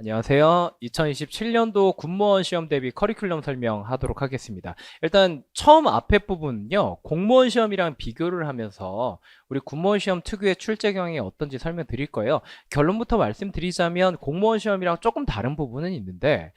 안녕하세요. 2027년도 군무원 시험 대비 커리큘럼 설명하도록 하겠습니다. 일단 처음 앞에 부분은요. 공무원 시험이랑 비교를 하면서 우리 군무원 시험 특유의 출제 경향이 어떤지 설명드릴 거예요. 결론부터 말씀드리자면 공무원 시험이랑 조금 다른 부분은 있는데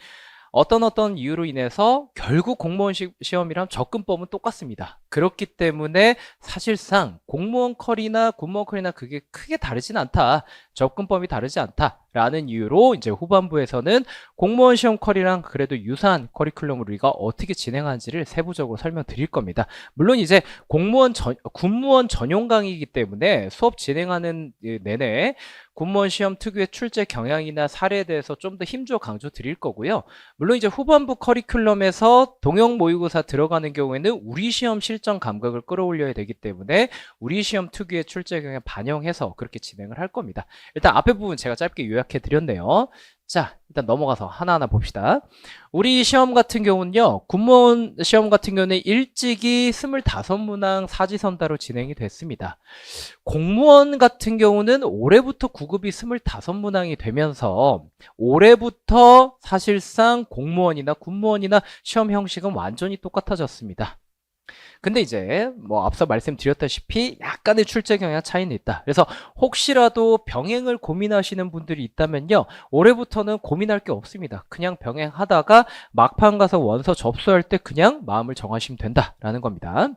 어떤 이유로 인해서 결국 공무원 시험이랑 접근법은 똑같습니다. 그렇기 때문에 사실상 공무원 컬이나 군무원 컬이나 그게 크게 다르진 않다. 접근법이 다르지 않다라는 이유로 이제 후반부에서는 공무원 시험 컬이랑 그래도 유사한 커리큘럼을 우리가 어떻게 진행하는지를 세부적으로 설명드릴 겁니다. 물론 이제 군무원 전용 강의이기 때문에 수업 진행하는 내내 군무원 시험 특유의 출제 경향이나 사례에 대해서 좀 더 힘주어 강조 드릴 거고요. 물론 이제 후반부 커리큘럼에서 동형 모의고사 들어가는 경우에는 우리 시험 실전 감각을 끌어올려야 되기 때문에 우리 시험 특유의 출제 경향 반영해서 그렇게 진행을 할 겁니다. 일단 앞에 부분 제가 짧게 요약해 드렸네요. 자, 일단 넘어가서 하나하나 봅시다. 우리 시험 같은 경우는요, 군무원 시험 같은 경우는 일찍이 25문항 사지선다로 진행이 됐습니다. 공무원 같은 경우는 올해부터 구급이 25문항이 되면서 올해부터 사실상 공무원이나 군무원이나 시험 형식은 완전히 똑같아졌습니다. 근데 이제 뭐 앞서 말씀드렸다시피 약간의 출제 경향 차이는 있다. 그래서 혹시라도 병행을 고민하시는 분들이 있다면요. 올해부터는 고민할 게 없습니다. 그냥 병행하다가 막판 가서 원서 접수할 때 그냥 마음을 정하시면 된다라는 겁니다.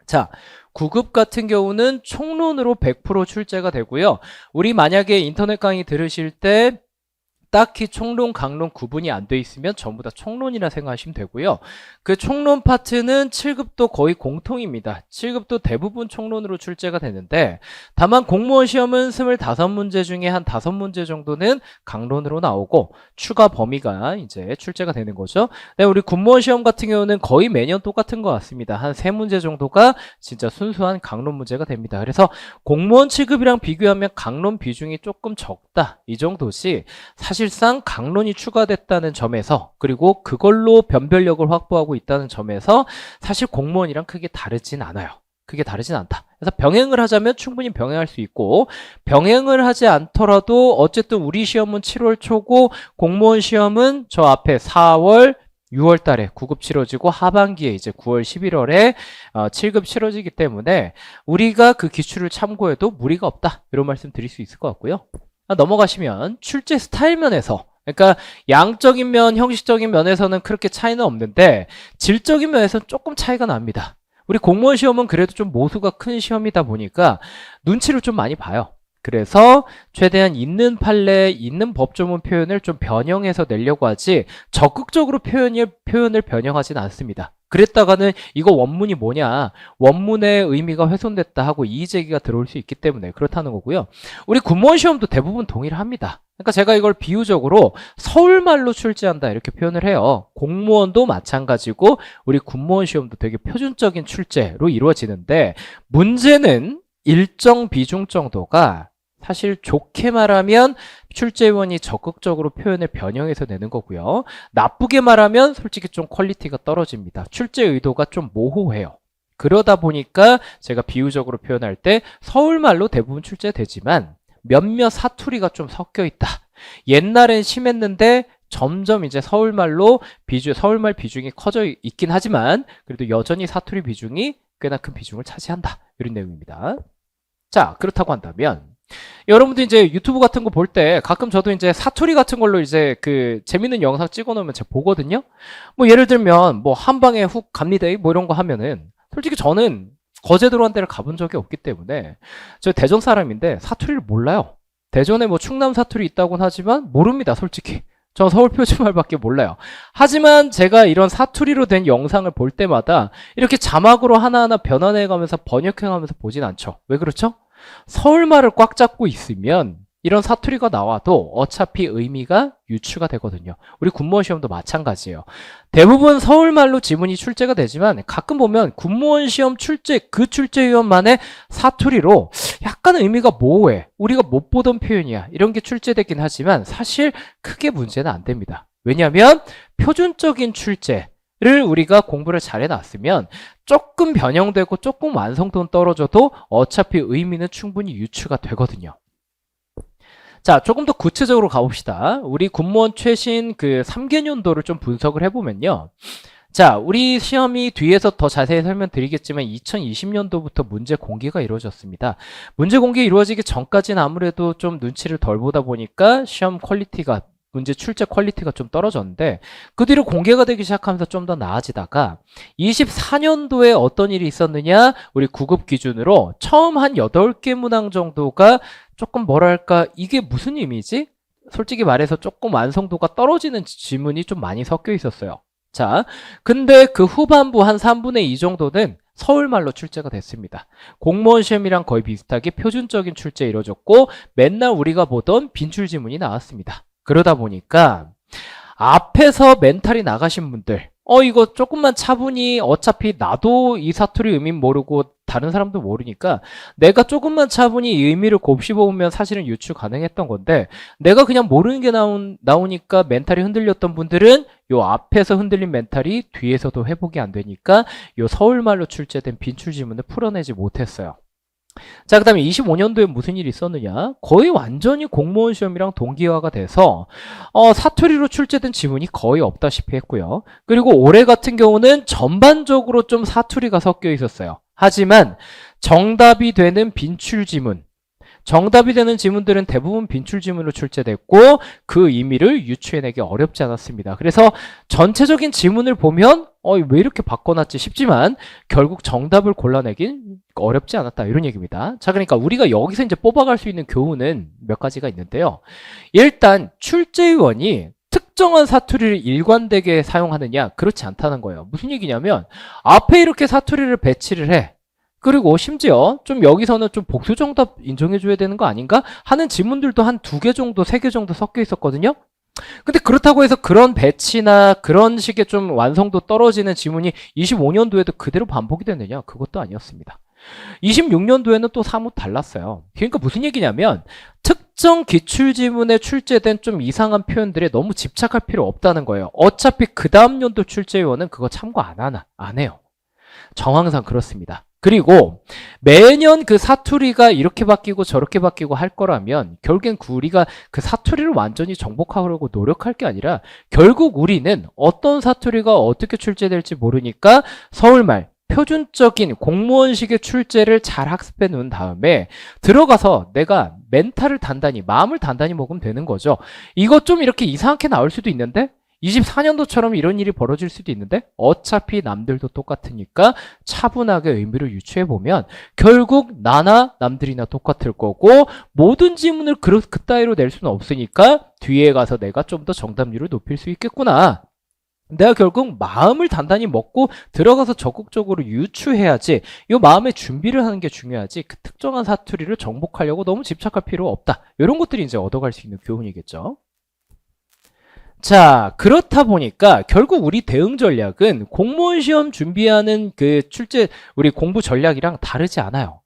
자, 9급 같은 경우는 총론으로 100% 출제가 되고요. 우리 만약에 인터넷 강의 들으실 때 딱히 총론, 강론 구분이 안 돼 있으면 전부 다 총론이라 생각하시면 되고요. 그 총론 파트는 7급도 거의 공통입니다. 7급도 대부분 총론으로 출제가 되는데 다만 공무원 시험은 25문제 중에 한 5문제 정도는 강론으로 나오고 추가 범위가 이제 출제가 되는 거죠. 네, 우리 군무원 시험 같은 경우는 거의 매년 똑같은 것 같습니다. 한 3문제 정도가 진짜 순수한 강론 문제가 됩니다. 그래서 공무원 7급이랑 비교하면 강론 비중이 조금 적다. 이 정도지 사실상 강론이 추가됐다는 점에서 그리고 그걸로 변별력을 확보하고 있다는 점에서 사실 공무원이랑 크게 다르진 않아요. 크게 다르진 않다. 그래서 병행을 하자면 충분히 병행할 수 있고 병행을 하지 않더라도 어쨌든 우리 시험은 7월 초고 공무원 시험은 저 앞에 4월 6월 달에 9급 치러지고 하반기에 이제 9월 11월에 7급 치러지기 때문에 우리가 그 기출을 참고해도 무리가 없다. 이런 말씀 드릴 수 있을 것 같고요. 넘어가시면 출제 스타일 면에서 그러니까 양적인 면, 형식적인 면에서는 그렇게 차이는 없는데 질적인 면에서는 조금 차이가 납니다. 우리 공무원 시험은 그래도 좀 모수가 큰 시험이다 보니까 눈치를 좀 많이 봐요. 그래서 최대한 있는 판례, 있는 법조문 표현을 좀 변형해서 내려고 하지 적극적으로 표현을 변형하진 않습니다. 그랬다가는 이거 원문이 뭐냐, 원문의 의미가 훼손됐다 하고 이의제기가 들어올 수 있기 때문에 그렇다는 거고요. 우리 군무원 시험도 대부분 동일합니다. 그러니까 제가 이걸 비유적으로 서울말로 출제한다 이렇게 표현을 해요. 공무원도 마찬가지고 우리 군무원 시험도 되게 표준적인 출제로 이루어지는데 문제는 일정 비중 정도가 사실 좋게 말하면 출제위원이 적극적으로 표현을 변형해서 내는 거고요. 나쁘게 말하면 솔직히 좀 퀄리티가 떨어집니다. 출제 의도가 좀 모호해요. 그러다 보니까 제가 비유적으로 표현할 때 서울말로 대부분 출제되지만 몇몇 사투리가 좀 섞여 있다. 옛날엔 심했는데 점점 이제 서울말 비중이 커져 있긴 하지만 그래도 여전히 사투리 비중이 꽤나 큰 비중을 차지한다. 이런 내용입니다. 자, 그렇다고 한다면 여러분들 이제 유튜브 같은 거 볼 때 가끔 저도 이제 사투리 같은 걸로 이제 그 재밌는 영상 찍어 놓으면 제가 보거든요. 뭐 예를 들면 뭐 한 방에 훅 갑니다 뭐 이런 거 하면은 솔직히 저는 거제도라는 데를 가본 적이 없기 때문에 저 대전 사람인데 사투리를 몰라요. 대전에 뭐 충남 사투리 있다고는 하지만 모릅니다, 솔직히. 저 서울 표준말밖에 몰라요. 하지만 제가 이런 사투리로 된 영상을 볼 때마다 이렇게 자막으로 하나하나 변환해가면서 번역해가면서 보진 않죠. 왜 그렇죠? 서울말을 꽉 잡고 있으면 이런 사투리가 나와도 어차피 의미가 유추가 되거든요. 우리 군무원 시험도 마찬가지예요. 대부분 서울말로 지문이 출제가 되지만 가끔 보면 군무원 시험 그 출제위원만의 사투리로 약간 의미가 모호해. 우리가 못 보던 표현이야. 이런 게 출제되긴 하지만 사실 크게 문제는 안 됩니다. 왜냐하면 표준적인 출제를 우리가 공부를 잘 해놨으면 조금 변형되고 조금 완성도는 떨어져도 어차피 의미는 충분히 유추가 되거든요. 자, 조금 더 구체적으로 가봅시다. 우리 군무원 최신 그 3개년도를 좀 분석을 해보면요. 자, 우리 시험이 뒤에서 더 자세히 설명드리겠지만 2020년도부터 문제 공개가 이루어졌습니다. 문제 공개 이루어지기 전까지는 아무래도 좀 눈치를 덜 보다 보니까 시험 퀄리티가 문제 출제 퀄리티가 좀 떨어졌는데 그 뒤로 공개가 되기 시작하면서 좀 더 나아지다가 24년도에 어떤 일이 있었느냐, 우리 9급 기준으로 처음 한 8개 문항 정도가 조금 뭐랄까 이게 무슨 의미지? 솔직히 말해서 조금 완성도가 떨어지는 지문이 좀 많이 섞여 있었어요. 자, 근데 그 후반부 한 3분의 2 정도는 서울말로 출제가 됐습니다. 공무원 시험이랑 거의 비슷하게 표준적인 출제 이루어졌고 맨날 우리가 보던 빈출 지문이 나왔습니다. 그러다 보니까 앞에서 멘탈이 나가신 분들 이거 조금만 차분히 어차피 나도 이 사투리 의미 모르고 다른 사람도 모르니까 내가 조금만 차분히 이 의미를 곱씹어보면 사실은 유추 가능했던 건데 내가 그냥 모르는 게 나오니까 멘탈이 흔들렸던 분들은 요 앞에서 흔들린 멘탈이 뒤에서도 회복이 안 되니까 요 서울말로 출제된 빈출 지문을 풀어내지 못했어요. 자, 그 다음에 25년도에 무슨 일이 있었느냐, 거의 완전히 공무원 시험이랑 동기화가 돼서 사투리로 출제된 지문이 거의 없다시피 했고요. 그리고 올해 같은 경우는 전반적으로 좀 사투리가 섞여 있었어요. 하지만 정답이 되는 빈출 지문, 정답이 되는 지문들은 대부분 빈출 지문으로 출제됐고 그 의미를 유추해내기 어렵지 않았습니다. 그래서 전체적인 지문을 보면 왜 이렇게 바꿔놨지 싶지만 결국 정답을 골라내긴 어렵지 않았다, 이런 얘기입니다. 자, 그러니까 우리가 여기서 이제 뽑아갈 수 있는 교훈은 몇 가지가 있는데요. 일단 출제위원이 특정한 사투리를 일관되게 사용하느냐, 그렇지 않다는 거예요. 무슨 얘기냐면 앞에 이렇게 사투리를 배치를 해. 그리고 심지어 좀 여기서는 좀 복수 정답 인정해줘야 되는 거 아닌가 하는 지문들도 한 2개 정도, 3개 정도 섞여 있었거든요. 근데 그렇다고 해서 그런 배치나 그런 식의 좀 완성도 떨어지는 지문이 25년도에도 그대로 반복이 되느냐? 그것도 아니었습니다. 26년도에는 또 사뭇 달랐어요. 그러니까 무슨 얘기냐면 특정 기출지문에 출제된 좀 이상한 표현들에 너무 집착할 필요 없다는 거예요. 어차피 그 다음 연도 출제위원은 그거 참고 안 해요. 정황상 그렇습니다. 그리고 매년 그 사투리가 이렇게 바뀌고 저렇게 바뀌고 할 거라면 결국엔 우리가 그 사투리를 완전히 정복하려고 노력할 게 아니라 결국 우리는 어떤 사투리가 어떻게 출제될지 모르니까 서울말 표준적인 공무원식의 출제를 잘 학습해 놓은 다음에 들어가서 내가 멘탈을 단단히, 마음을 단단히 먹으면 되는 거죠. 이거 좀 이렇게 이상하게 나올 수도 있는데 24년도처럼 이런 일이 벌어질 수도 있는데 어차피 남들도 똑같으니까 차분하게 의미를 유추해보면 결국 나나 남들이나 똑같을 거고 모든 지문을 그따위로 낼 수는 없으니까 뒤에 가서 내가 좀 더 정답률을 높일 수 있겠구나. 내가 결국 마음을 단단히 먹고 들어가서 적극적으로 유추해야지, 이 마음의 준비를 하는 게 중요하지 그 특정한 사투리를 정복하려고 너무 집착할 필요 없다. 이런 것들이 이제 얻어갈 수 있는 교훈이겠죠. 자, 그렇다 보니까 결국 우리 대응 전략은 공무원 시험 준비하는 그 우리 공부 전략이랑 다르지 않아요.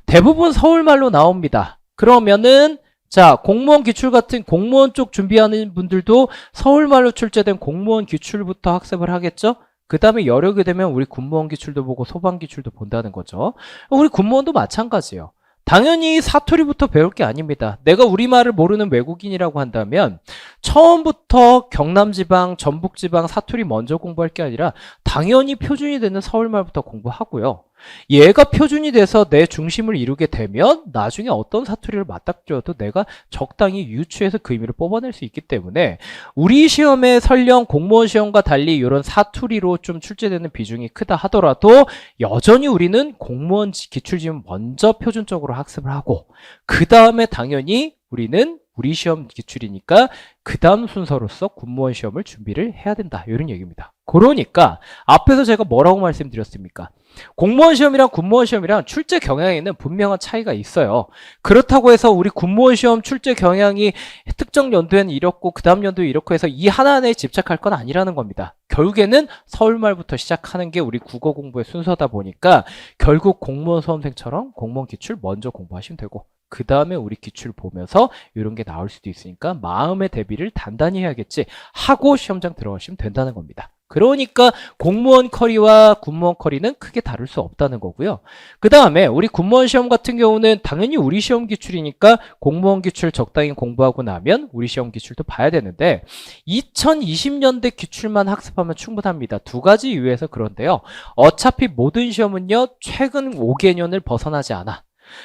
대부분 서울말로 나옵니다. 그러면은 자, 공무원 기출 같은 공무원 쪽 준비하는 분들도 서울말로 출제된 공무원 기출부터 학습을 하겠죠? 그 다음에 여력이 되면 우리 군무원 기출도 보고 소방 기출도 본다는 거죠. 우리 군무원도 마찬가지예요. 당연히 사투리부터 배울 게 아닙니다. 내가 우리말을 모르는 외국인이라고 한다면 처음부터 경남지방, 전북지방 사투리 먼저 공부할 게 아니라 당연히 표준이 되는 서울말부터 공부하고요. 얘가 표준이 돼서 내 중심을 이루게 되면 나중에 어떤 사투리를 맞닥뜨려도 내가 적당히 유추해서 그 의미를 뽑아낼 수 있기 때문에 우리 시험에 설령 공무원 시험과 달리 이런 사투리로 좀 출제되는 비중이 크다 하더라도 여전히 우리는 공무원 기출지문 먼저 표준적으로 학습을 하고 그 다음에 당연히 우리는 우리 시험 기출이니까 그 다음 순서로서 군무원 시험을 준비를 해야 된다, 이런 얘기입니다. 그러니까 앞에서 제가 뭐라고 말씀드렸습니까? 공무원 시험이랑 군무원 시험이랑 출제 경향에는 분명한 차이가 있어요. 그렇다고 해서 우리 군무원 시험 출제 경향이 특정 연도에는 이렇고 그 다음 연도에 이렇고 해서 이 하나하나에 집착할 건 아니라는 겁니다. 결국에는 서울말부터 시작하는 게 우리 국어 공부의 순서다 보니까 결국 공무원 수험생처럼 공무원 기출 먼저 공부하시면 되고 그 다음에 우리 기출 보면서 이런 게 나올 수도 있으니까 마음의 대비를 단단히 해야겠지 하고 시험장 들어가시면 된다는 겁니다. 그러니까 공무원 커리와 군무원 커리는 크게 다를 수 없다는 거고요. 그 다음에 우리 군무원 시험 같은 경우는 당연히 우리 시험 기출이니까 공무원 기출 적당히 공부하고 나면 우리 시험 기출도 봐야 되는데 2020년대 기출만 학습하면 충분합니다. 두 가지 이유에서 그런데요. 어차피 모든 시험은요. 최근 5개년을 벗어나지 않아.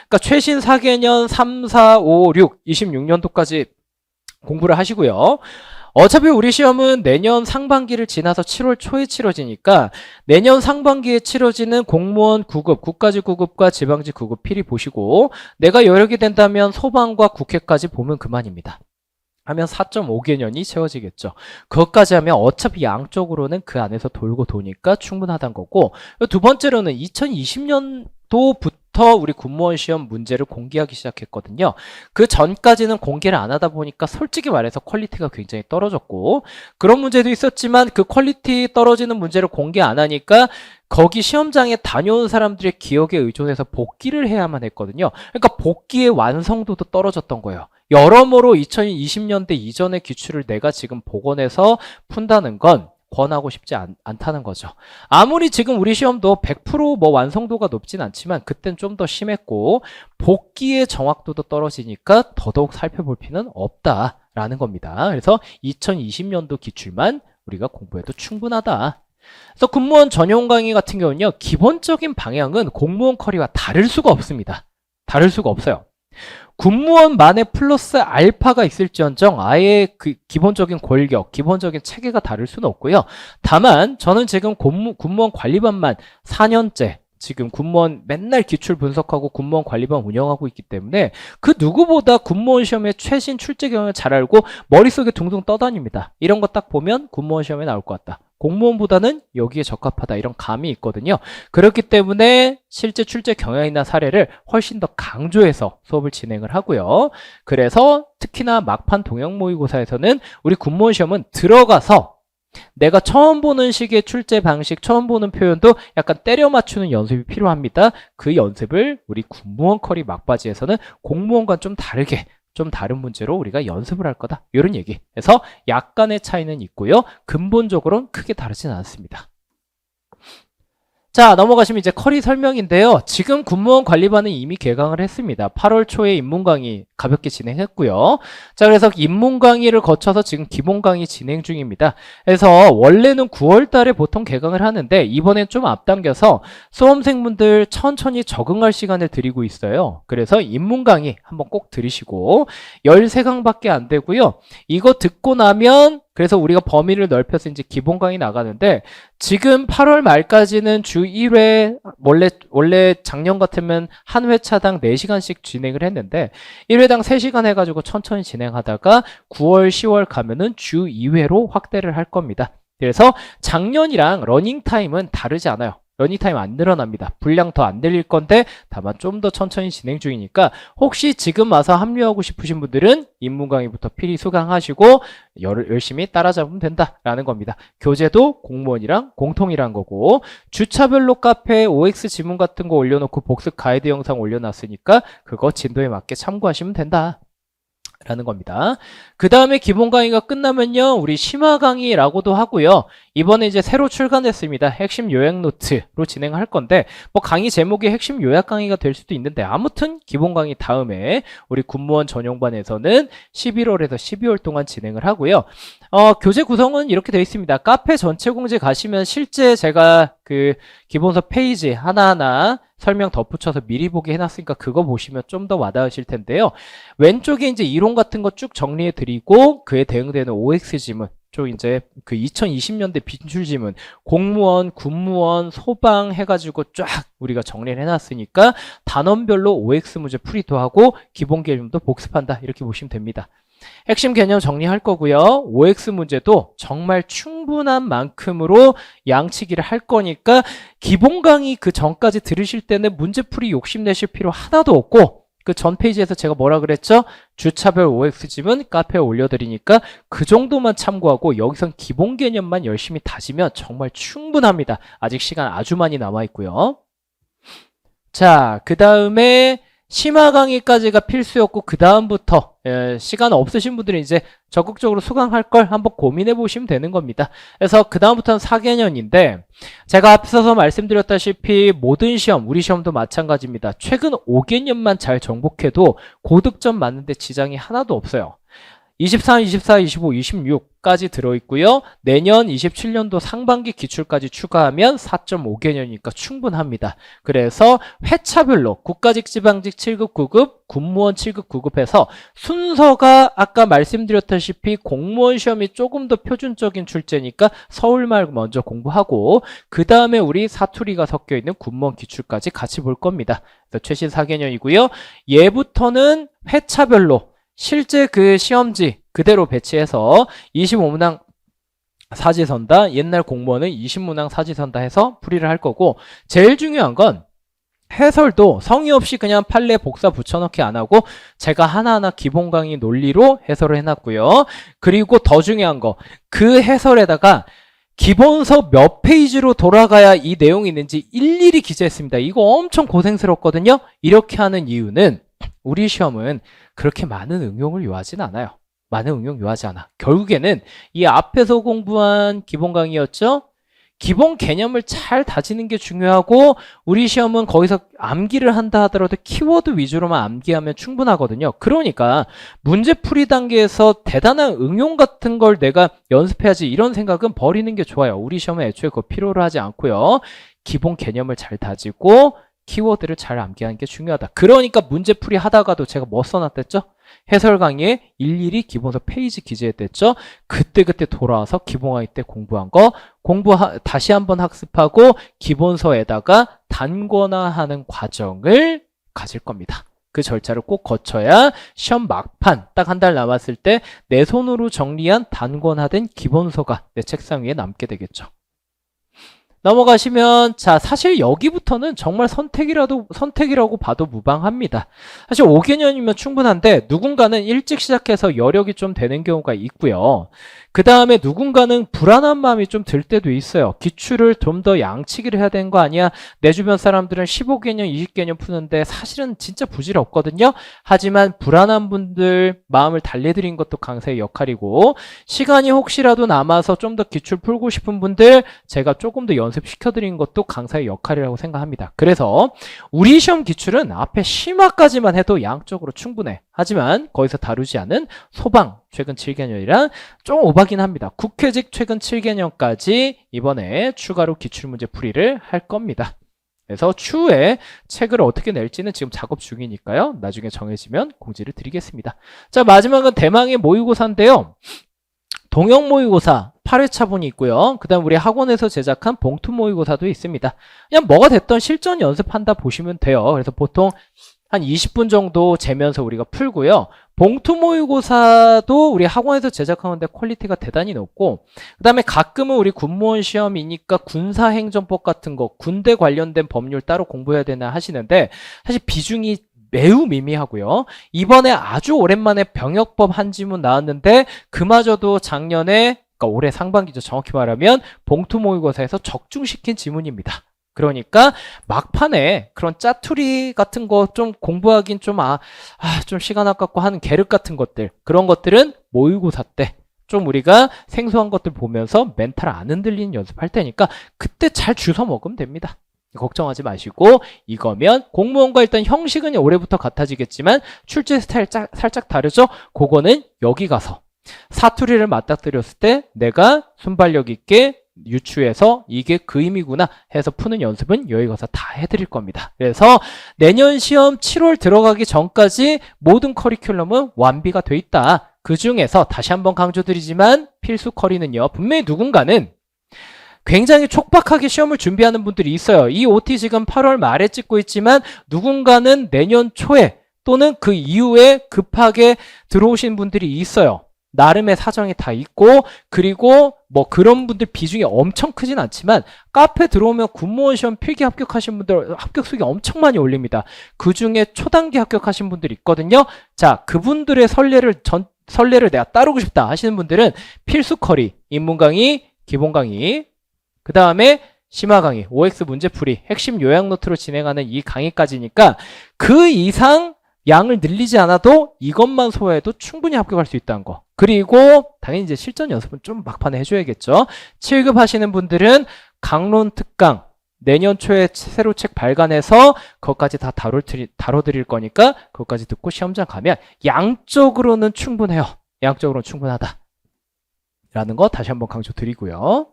그러니까 최신 4개년 3, 4, 5, 6, 26년도까지 공부를 하시고요. 어차피 우리 시험은 내년 상반기를 지나서 7월 초에 치러지니까 내년 상반기에 치러지는 공무원 9급, 국가직 9급과 지방직 9급 필히 보시고 내가 여력이 된다면 소방과 국회까지 보면 그만입니다. 하면 4.5개년이 채워지겠죠. 그것까지 하면 어차피 양쪽으로는 그 안에서 돌고 도니까 충분하다는 거고 두 번째로는 2020년도부터 우리 군무원 시험 문제를 공개하기 시작했거든요. 그 전까지는 공개를 안 하다 보니까 솔직히 말해서 퀄리티가 굉장히 떨어졌고 그런 문제도 있었지만 그 퀄리티 떨어지는 문제를 공개 안 하니까 거기 시험장에 다녀온 사람들의 기억에 의존해서 복기를 해야만 했거든요. 그러니까 복기의 완성도도 떨어졌던 거예요. 여러모로 2020년대 이전의 기출을 내가 지금 복원해서 푼다는 건 권하고 싶지 않다는 거죠. 아무리 지금 우리 시험도 100% 완성도가 높진 않지만 그땐 좀 더 심했고 복기의 정확도도 떨어지니까 더더욱 살펴볼 필요는 없다라는 겁니다. 그래서 2020년도 기출만 우리가 공부해도 충분하다. 그래서 군무원 전용 강의 같은 경우는요. 기본적인 방향은 공무원 커리와 다를 수가 없습니다. 다를 수가 없어요. 군무원만의 플러스 알파가 있을지언정 아예 그 기본적인 골격, 기본적인 체계가 다를 수는 없고요. 다만 저는 지금 군무원 관리반만 4년째 지금 군무원 맨날 기출 분석하고 군무원 관리반 운영하고 있기 때문에 그 누구보다 군무원 시험의 최신 출제 경향을 잘 알고 머릿속에 둥둥 떠다닙니다. 이런 거 딱 보면 군무원 시험에 나올 것 같다. 공무원보다는 여기에 적합하다 이런 감이 있거든요. 그렇기 때문에 실제 출제 경향이나 사례를 훨씬 더 강조해서 수업을 진행을 하고요. 그래서 특히나 막판 동영 모의고사에서는 우리 군무원 시험은 들어가서 내가 처음 보는 식의 출제 방식, 처음 보는 표현도 약간 때려 맞추는 연습이 필요합니다. 그 연습을 우리 군무원 커리 막바지에서는 공무원과는 좀 다르게 좀 다른 문제로 우리가 연습을 할 거다. 이런 얘기. 그래서 약간의 차이는 있고요. 근본적으로는 크게 다르진 않습니다. 자, 넘어가시면 이제 커리 설명인데요. 지금 군무원 관리반은 이미 개강을 했습니다. 8월 초에 입문 강의 가볍게 진행했고요. 자, 그래서 입문 강의를 거쳐서 지금 기본 강의 진행 중입니다. 그래서 원래는 9월 달에 보통 개강을 하는데 이번엔 좀 앞당겨서 수험생분들 천천히 적응할 시간을 드리고 있어요. 그래서 입문 강의 한번 꼭 들으시고 13강밖에 안 되고요. 이거 듣고 나면 그래서 우리가 범위를 넓혀서 이제 기본 강의 나가는데 지금 8월 말까지는 주 1회 원래 작년 같으면 한 회차당 4시간씩 진행을 했는데 1회당 3시간 해가지고 천천히 진행하다가 9월, 10월 가면은 주 2회로 확대를 할 겁니다. 그래서 작년이랑 러닝타임은 다르지 않아요. 러닝타임 안 늘어납니다. 분량 더 안 늘릴 건데 다만 좀 더 천천히 진행 중이니까 혹시 지금 와서 합류하고 싶으신 분들은 입문 강의부터 필히 수강하시고 열심히 따라잡으면 된다라는 겁니다. 교재도 공무원이랑 공통이란 거고 주차별로 카페에 OX 지문 같은 거 올려놓고 복습 가이드 영상 올려놨으니까 그거 진도에 맞게 참고하시면 된다. 라는 겁니다. 그 다음에 기본 강의가 끝나면요, 우리 심화 강의라고도 하고요. 이번에 이제 새로 출간했습니다. 핵심 요약 노트로 진행할 건데, 뭐 강의 제목이 핵심 요약 강의가 될 수도 있는데, 아무튼 기본 강의 다음에 우리 군무원 전용반에서는 11월에서 12월 동안 진행을 하고요. 교재 구성은 이렇게 되어 있습니다. 카페 전체 공지 가시면 실제 제가 그 기본서 페이지 하나하나 설명 덧붙여서 미리 보기 해놨으니까 그거 보시면 좀 더 와닿으실 텐데요. 왼쪽에 이제 이론 같은 거 쭉 정리해 드리고 그에 대응되는 OX 지문 쪽 이제 그 2020년대 빈출 지문 공무원, 군무원, 소방 해가지고 쫙 우리가 정리를 해놨으니까 단원별로 OX 문제 풀이도 하고 기본 개념도 복습한다 이렇게 보시면 됩니다. 핵심 개념 정리할 거고요. OX 문제도 정말 충분한 만큼으로 양치기를 할 거니까 기본 강의 그 전까지 들으실 때는 문제풀이 욕심내실 필요 하나도 없고 그 전 페이지에서 제가 뭐라 그랬죠? 주차별 OX 지문 카페에 올려드리니까 그 정도만 참고하고 여기선 기본 개념만 열심히 다지면 정말 충분합니다. 아직 시간 아주 많이 남아있고요. 자, 그 다음에 심화 강의까지가 필수였고 그 다음부터 시간 없으신 분들은 이제 적극적으로 수강할 걸 한번 고민해 보시면 되는 겁니다. 그래서 그 다음부터는 4개년인데 제가 앞서서 말씀드렸다시피 모든 시험, 우리 시험도 마찬가지입니다. 최근 5개년만 잘 정복해도 고득점 맞는데 지장이 하나도 없어요. 23, 24, 25, 26까지 들어있고요. 내년 27년도 상반기 기출까지 추가하면 4.5개년이니까 충분합니다. 그래서 회차별로 국가직, 지방직 7급, 9급, 군무원 7급, 9급에서 순서가 아까 말씀드렸다시피 공무원 시험이 조금 더 표준적인 출제니까 서울말 먼저 공부하고 그 다음에 우리 사투리가 섞여있는 군무원 기출까지 같이 볼 겁니다. 그래서 최신 4개년이고요. 얘부터는 회차별로 실제 그 시험지 그대로 배치해서 25문항 사지선다, 옛날 공무원은 20문항 사지선다 해서 풀이를 할 거고 제일 중요한 건 해설도 성의 없이 그냥 판례 복사 붙여넣기 안 하고 제가 하나하나 기본 강의 논리로 해설을 해놨고요. 그리고 더 중요한 거 그 해설에다가 기본서 몇 페이지로 돌아가야 이 내용이 있는지 일일이 기재했습니다. 이거 엄청 고생스럽거든요. 이렇게 하는 이유는 우리 시험은 그렇게 많은 응용을 요하진 않아요. 많은 응용 요하지 않아. 결국에는 이 앞에서 공부한 기본 강의였죠? 기본 개념을 잘 다지는 게 중요하고 우리 시험은 거기서 암기를 한다 하더라도 키워드 위주로만 암기하면 충분하거든요. 그러니까 문제풀이 단계에서 대단한 응용 같은 걸 내가 연습해야지 이런 생각은 버리는 게 좋아요. 우리 시험은 애초에 그거 필요로 하지 않고요. 기본 개념을 잘 다지고 키워드를 잘 암기하는 게 중요하다. 그러니까 문제풀이 하다가도 제가 뭐 써놨댔죠? 해설 강의에 일일이 기본서 페이지 기재했댔죠? 그때 돌아와서 기본 강의 때 공부한 거 다시 한번 학습하고 기본서에다가 단권화하는 과정을 가질 겁니다. 그 절차를 꼭 거쳐야 시험 막판 딱 한 달 남았을 때 내 손으로 정리한 단권화된 기본서가 내 책상 위에 남게 되겠죠. 넘어가시면 자 사실 여기부터는 정말 선택이라고 봐도 무방합니다. 사실 5개년이면 충분한데 누군가는 일찍 시작해서 여력이 좀 되는 경우가 있고요. 그 다음에 누군가는 불안한 마음이 좀 들 때도 있어요. 기출을 좀 더 양치기를 해야 되는 거 아니야? 내 주변 사람들은 15개년, 20개년 푸는데 사실은 진짜 부질없거든요. 하지만 불안한 분들 마음을 달래드린 것도 강사의 역할이고 시간이 혹시라도 남아서 좀 더 기출 풀고 싶은 분들 제가 조금 더 연습시켜드린 것도 강사의 역할이라고 생각합니다. 그래서 우리 시험 기출은 앞에 심화까지만 해도 양적으로 충분해. 하지만 거기서 다루지 않은 소방 최근 7개년이랑 좀 오바긴 합니다. 국회직 최근 7개년까지 이번에 추가로 기출문제 풀이를 할 겁니다. 그래서 추후에 책을 어떻게 낼지는 지금 작업 중이니까요. 나중에 정해지면 공지를 드리겠습니다. 자, 마지막은 대망의 모의고사인데요. 동영 모의고사 8회차분이 있고요. 그 다음 우리 학원에서 제작한 봉투 모의고사도 있습니다. 그냥 뭐가 됐던 실전 연습한다 보시면 돼요. 그래서 보통 한 20분 정도 재면서 우리가 풀고요. 봉투 모의고사도 우리 학원에서 제작하는데 퀄리티가 대단히 높고 그 다음에 가끔은 우리 군무원 시험이니까 군사행정법 같은 거 군대 관련된 법률 따로 공부해야 되나 하시는데 사실 비중이 매우 미미하고요. 이번에 아주 오랜만에 병역법 한 지문 나왔는데 그마저도 작년에 그러니까 올해 상반기죠. 정확히 말하면 봉투 모의고사에서 적중시킨 지문입니다. 그러니까 막판에 그런 짜투리 같은 거 좀 공부하긴 좀 시간 아깝고 하는 계륵 같은 것들 그런 것들은 모의고사 때 좀 우리가 생소한 것들 보면서 멘탈 안 흔들리는 연습할 테니까 그때 잘 주워 먹으면 됩니다. 걱정하지 마시고 이거면 공무원과 일단 형식은 올해부터 같아지겠지만 출제 스타일 살짝 다르죠? 그거는 여기 가서 사투리를 맞닥뜨렸을 때 내가 순발력 있게 유추해서 이게 그 의미구나 해서 푸는 연습은 여기 가서 다 해드릴 겁니다. 그래서 내년 시험 7월 들어가기 전까지 모든 커리큘럼은 완비가 돼 있다. 그 중에서 다시 한번 강조드리지만 필수 커리는요. 분명히 누군가는 굉장히 촉박하게 시험을 준비하는 분들이 있어요. 이 OT 지금 8월 말에 찍고 있지만 누군가는 내년 초에 또는 그 이후에 급하게 들어오신 분들이 있어요. 나름의 사정이 다 있고 그리고 뭐 그런 분들 비중이 엄청 크진 않지만 카페 들어오면 군무원 시험 필기 합격하신 분들 합격수기 엄청 많이 올립니다. 그 중에 초단기 합격하신 분들이 있거든요. 자, 그분들의 선례를 내가 따르고 싶다 하시는 분들은 필수 커리, 인문 강의, 기본 강의 그 다음에 심화 강의, OX 문제풀이, 핵심 요약 노트로 진행하는 이 강의까지니까 그 이상 양을 늘리지 않아도 이것만 소화해도 충분히 합격할 수 있다는 거. 그리고 당연히 이제 실전 연습은 좀 막판에 해줘야겠죠. 7급 하시는 분들은 강론 특강 내년 초에 새로 책 발간해서 그것까지 다 다뤄드릴 거니까 그것까지 듣고 시험장 가면 양적으로는 충분해요. 양적으로는 충분하다. 라는 거 다시 한번 강조 드리고요.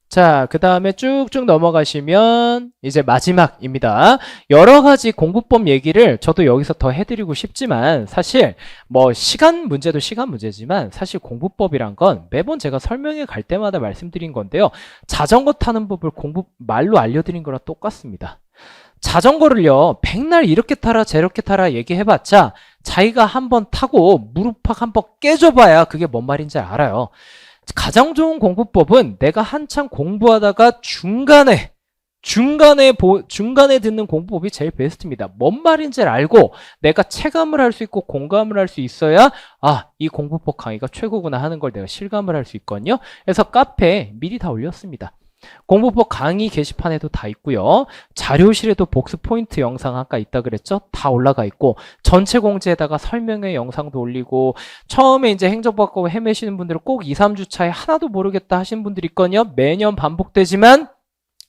자, 그 다음에 쭉쭉 넘어가시면 이제 마지막입니다. 여러 가지 공부법 얘기를 저도 여기서 더 해드리고 싶지만 사실 뭐 시간 문제도 시간 문제지만 사실 공부법이란 건 매번 제가 설명회 갈 때마다 말씀드린 건데요. 자전거 타는 법을 말로 알려드린 거랑 똑같습니다. 자전거를요, 백날 이렇게 타라 저렇게 타라 얘기해봤자 자기가 한번 타고 무릎팍 한번 깨져봐야 그게 뭔 말인지 알아요. 가장 좋은 공부법은 내가 한참 공부하다가 중간에 듣는 공부법이 제일 베스트입니다. 뭔 말인지 알고 내가 체감을 할 수 있고 공감을 할 수 있어야 이 공부법 강의가 최고구나 하는 걸 내가 실감을 할 수 있거든요. 그래서 카페에 미리 다 올렸습니다. 공부법 강의 게시판에도 다 있고요. 자료실에도 복습 포인트 영상 아까 있다 그랬죠? 다 올라가 있고 전체 공지에다가 설명회 영상도 올리고 처음에 이제 행정받고 헤매시는 분들은 꼭 2, 3주 차에 하나도 모르겠다 하시는 분들이 있거든요. 매년 반복되지만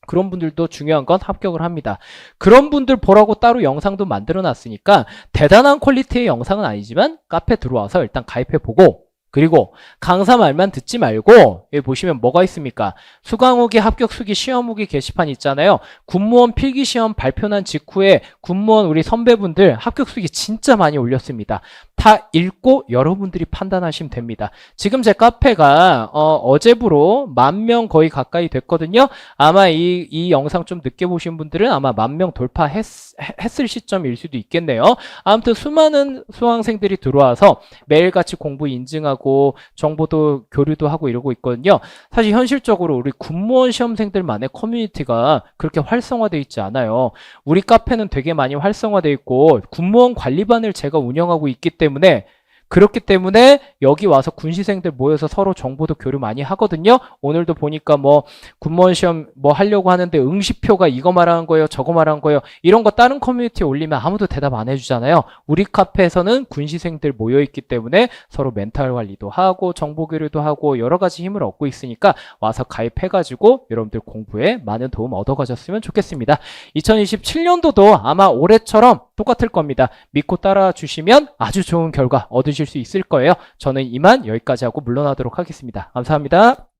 그런 분들도 중요한 건 합격을 합니다. 그런 분들 보라고 따로 영상도 만들어 놨으니까 대단한 퀄리티의 영상은 아니지만 카페 들어와서 일단 가입해보고 그리고 강사 말만 듣지 말고 여기 보시면 뭐가 있습니까? 수강후기, 합격수기, 시험후기 게시판 있잖아요. 군무원 필기시험 발표 난 직후에 군무원 우리 선배분들 합격수기 진짜 많이 올렸습니다. 다 읽고 여러분들이 판단하시면 됩니다. 지금 제 카페가 어제부로 10,000명 거의 가까이 됐거든요. 아마 이 영상 좀 늦게 보신 분들은 아마 10,000명 돌파했을 시점일 수도 있겠네요. 아무튼 수많은 수강생들이 들어와서 매일같이 공부 인증하고 정보도 교류도 하고 이러고 있거든요. 사실 현실적으로 우리 군무원 시험생들만의 커뮤니티가 그렇게 활성화되어 있지 않아요. 우리 카페는 되게 많이 활성화되어 있고 군무원 관리반을 제가 운영하고 있기 때문에 그렇기 때문에 여기 와서 군시생들 모여서 서로 정보도 교류 많이 하거든요. 오늘도 보니까 뭐 군무원 시험 뭐 하려고 하는데 응시표가 이거 말하는 거예요, 저거 말하는 거예요. 이런 거 다른 커뮤니티에 올리면 아무도 대답 안 해주잖아요. 우리 카페에서는 군시생들 모여있기 때문에 서로 멘탈 관리도 하고 정보 교류도 하고 여러 가지 힘을 얻고 있으니까 와서 가입해가지고 여러분들 공부에 많은 도움 얻어가셨으면 좋겠습니다. 2027년도도 아마 올해처럼 똑같을 겁니다. 믿고 따라 주시면 아주 좋은 결과 얻으실 수 있을 거예요. 저는 이만 여기까지 하고 물러나도록 하겠습니다. 감사합니다.